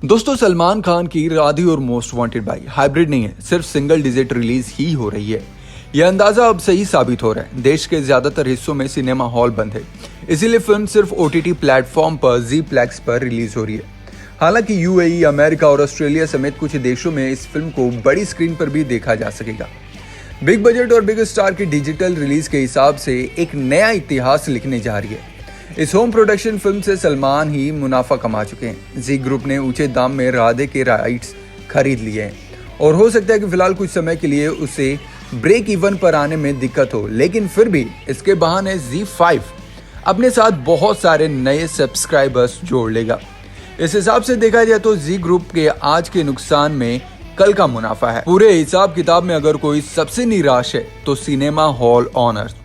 दोस्तों सलमान खान की राधे और मोस्ट वांटेड भाई हाइब्रिड नहीं है, सिर्फ सिंगल डिजिट रिलीज ही हो रही है। यह अंदाजा अब सही साबित हो रहा है। देश के ज्यादातर हिस्सों में सिनेमा हॉल बंद है, इसीलिए फिल्म सिर्फ ओटीटी प्लेटफॉर्म पर जी प्लेक्स पर रिलीज हो रही है। हालांकि यूएई, अमेरिका और ऑस्ट्रेलिया समेत कुछ देशों में इस फिल्म को बड़ी स्क्रीन पर भी देखा जा सकेगा। बिग बजट और बिग स्टार की डिजिटल रिलीज के हिसाब से एक नया इतिहास लिखने जा रही है। इस होम प्रोडक्शन फिल्म से सलमान ही मुनाफा कमा चुके हैं। जी ग्रुप ने ऊंचे दाम में राधे के राइट्स खरीद लिए हैं और हो सकता है कि फिलहाल कुछ समय के लिए उसे ब्रेक इवन पर आने में दिक्कत हो, लेकिन फिर भी इसके बहाने Z5 अपने साथ बहुत सारे नए सब्सक्राइबर्स जोड़ लेगा। इस हिसाब से देखा जाए तो जी ग्रुप के आज के नुकसान में कल का मुनाफा है। पूरे हिसाब किताब में अगर कोई सबसे निराश है तो सिनेमा हॉल ऑनर्स।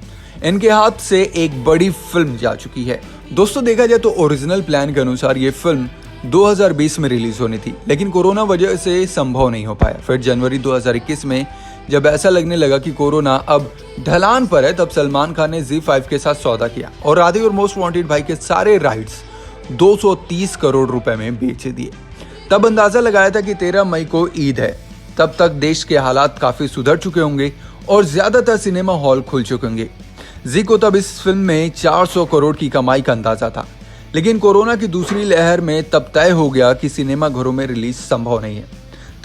इनके हाथ से एक बड़ी फिल्म जा चुकी है। दोस्तों देखा जाए तो ओरिजिनल प्लान के अनुसार ये फिल्म 2020 में रिलीज होनी थी, लेकिन कोरोना वजह से संभव नहीं हो पाया। फिर जनवरी 2021 में जब ऐसा लगने लगा कि कोरोना अब ढलान पर है, तब सलमान खान ने Z5 के साथ सौदा किया और राधे और मोस्ट वांटेड भाई के सारे राइट्स 230 करोड़ रुपए में बेच दिए। तब अंदाजा लगाया था कि 13 मई को ईद है, तब तक देश के हालात काफी सुधर चुके होंगे और ज्यादातर सिनेमा हॉल खुल चुके होंगे। जी को तब इस फिल्म में 400 करोड़ की कमाई का अंदाजा था, लेकिन कोरोना की दूसरी लहर में तब तय हो गया कि सिनेमा घरों में रिलीज संभव नहीं है।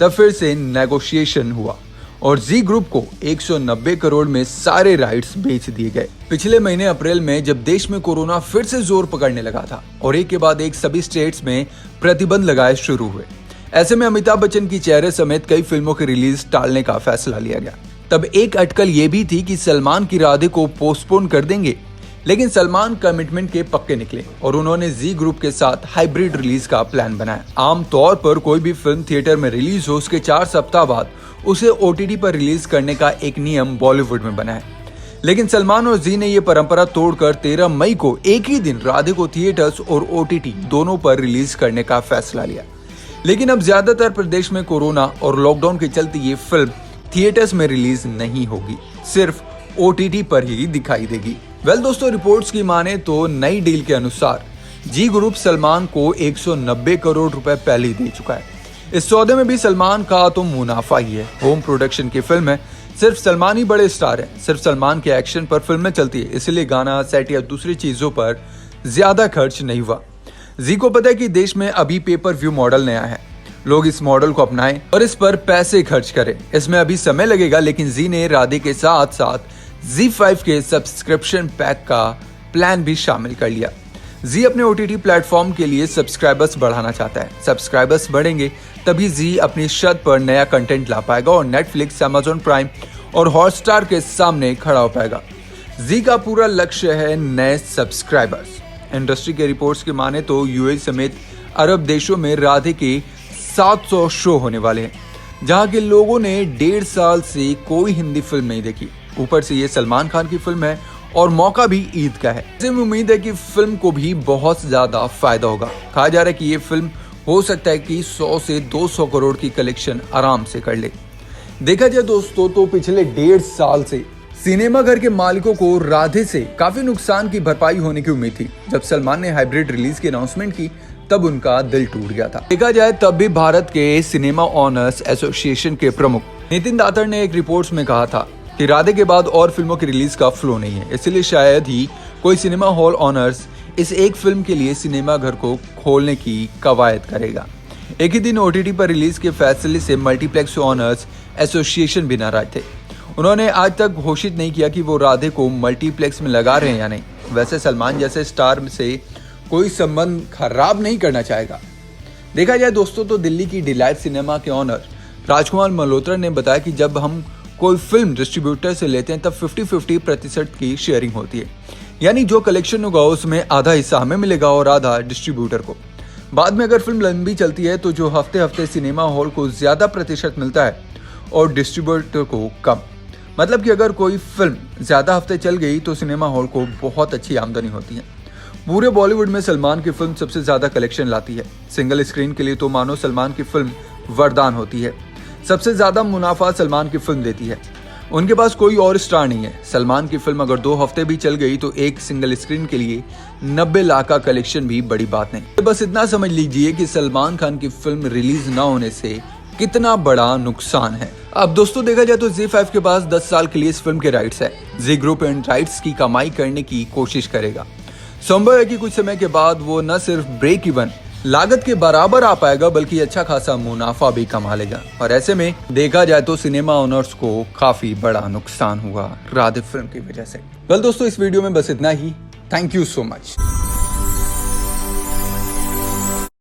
तब फिर से नेगोशिएशन हुआ और जी ग्रुप को 190 करोड़ में सारे राइट्स बेच दिए गए। पिछले महीने अप्रैल में जब देश में कोरोना फिर से जोर पकड़ने लगा था और एक के बाद एक सभी स्टेट्स में प्रतिबंध लगाए शुरू हुए, ऐसे में अमिताभ बच्चन की चेहरे समेत कई फिल्मों की रिलीज टालने का फैसला लिया गया। तब एक अटकल ये भी थी कि सलमान की राधे को पोस्टपोन कर देंगे, लेकिन सलमान कमिटमेंट के पक्के निकले और उन्होंने जी ग्रुप के साथ हाइब्रिड रिलीज का प्लान बनाया। आमतौर पर कोई भी फिल्म थिएटर में रिलीज हो उसके 4 सप्ताह बाद उसे ओटीटी पर रिलीज करने का एक नियम बॉलीवुड में बना है, लेकिन सलमान और जी ने ये परंपरा तोड़कर 13 मई को एक ही दिन राधे को थिएटर्स और ओटीटी दोनों पर रिलीज करने का फैसला लिया। लेकिन अब ज्यादातर प्रदेश में कोरोना और लॉकडाउन के चलते ये फिल्म थिएटर्स में रिलीज नहीं होगी, सिर्फ ओटीटी पर ही दिखाई देगी। दोस्तों रिपोर्ट्स की माने तो नई डील के अनुसार जी ग्रुप सलमान को 190 करोड़ रुपए पहले ही दे चुका है। इस सौदे में भी सलमान का तो मुनाफा ही है। होम प्रोडक्शन की फिल्म है, सिर्फ सलमान ही बड़े स्टार हैं, सिर्फ सलमान के एक्शन पर फिल्में चलती है, इसलिए गाना, सेट या दूसरी चीजों पर ज्यादा खर्च नहीं हुआ। जी को पता है कि देश में अभी पेपर व्यू मॉडल नया है, लोग इस मॉडल को अपनाएं और इस पर पैसे खर्च करें। इसमें अभी समय लगेगा, लेकिन जी ने राधे के साथ साथ Z5 के सब्सक्रिप्शन पैक का प्लान भी शामिल कर लिया। जी अपने ओटीटी प्लेटफॉर्म के लिए सब्सक्राइबर्स बढ़ाना चाहता है। सब्सक्राइबर्स बढ़ेंगे तभी जी अपनी छत पर नया कंटेंट ला पाएगा और नेटफ्लिक्स, अमेजॉन प्राइम और हॉटस्टार के सामने खड़ा हो पाएगा। जी का पूरा लक्ष्य है नए सब्सक्राइबर्स। इंडस्ट्री के रिपोर्ट्स के माने तो यूएई समेत अरब देशों में राधे के 700 शो होने वाले हैं, जहां के लोगों ने 1.5 साल से कोई हिंदी फिल्म नहीं देखी। ऊपर से ये सलमान खान की फिल्म है और मौका भी ईद का है। ऐसे में उम्मीद है कि फिल्म को भी बहुत ज्यादा फायदा होगा। कहा जा रहा है कि ये फिल्म हो सकता है कि 100 से 200 करोड़ की कलेक्शन आराम से कर ले। देखा जाए दोस्तों तो पिछले 1.5 साल से सिनेमा घर के मालिकों को राधे से काफी नुकसान की भरपाई होने की उम्मीद थी। जब सलमान ने हाइब्रिड रिलीज की अनाउंसमेंट की तब उनका दिल टूट गया था। देखा जाए तब भी भारत के सिनेमा ऑनर्स एसोसिएशन के प्रमुख नितिन दातर ने एक रिपोर्ट्स में कहा था कि राधे के बाद और फिल्मों की रिलीज का फ्लो नहीं है, इसलिए शायद ही कोई सिनेमा हॉल ऑनर्स इस एक फिल्म के लिए सिनेमा घर को खोलने की कवायद करेगा। एक ही दिन ओटीटी पर रिलीज के फैसले से मल्टीप्लेक्स ऑनर्स एसोसिएशन भी नाराज थे। उन्होंने आज तक घोषित नहीं किया कि वो राधे को मल्टीप्लेक्स में लगा रहे हैं या नहीं। वैसे सलमान जैसे स्टार से कोई संबंध खराब नहीं करना चाहेगा। देखा जाए दोस्तों तो दिल्ली की डिलाइट सिनेमा के ऑनर राजकुमार मल्होत्रा ने बताया कि जब हम कोई फिल्म डिस्ट्रीब्यूटर से लेते हैं तब 50-50% की शेयरिंग होती है, यानी जो कलेक्शन होगा उसमें आधा हिस्सा हमें मिलेगा और आधा डिस्ट्रीब्यूटर को। बाद में अगर फिल्म लंबी चलती है तो जो हफ्ते हफ्ते सिनेमा हॉल को ज्यादा प्रतिशत मिलता है और डिस्ट्रीब्यूटर को कम। मतलब कि अगर कोई फिल्म ज्यादा हफ्ते चल गई तो सिनेमा हॉल को बहुत अच्छी आमदनी होती है। पूरे बॉलीवुड में सलमान की फिल्म सबसे ज्यादा कलेक्शन लाती है। सिंगल स्क्रीन के लिए तो मानो सलमान की फिल्म वरदान होती है। सबसे ज्यादा मुनाफा सलमान की फिल्म देती है। उनके पास कोई और स्टार नहीं है। सलमान की फिल्म अगर 2 हफ्ते भी चल गई तो एक सिंगल स्क्रीन के लिए 90 लाख का कलेक्शन भी बड़ी बात नहीं। बस इतना समझ लीजिए कि सलमान खान की फिल्म रिलीज ना होने से कितना बड़ा नुकसान है। अब दोस्तों देखा जाए तो ZEE5 के पास 10 साल के लिए इस फिल्म के राइट्स है। जी ग्रुप इन राइट्स की कमाई करने की कोशिश करेगा। संभव है कि कुछ समय के बाद वो न सिर्फ ब्रेक इवन लागत के बराबर आ पाएगा बल्कि अच्छा खासा मुनाफा भी कमा लेगा। और ऐसे में देखा जाए तो सिनेमा ओनर्स को काफी बड़ा नुकसान हुआ राधे फिल्म की वजह से। वेल दोस्तों, इस वीडियो में बस इतना ही। Thank you so much.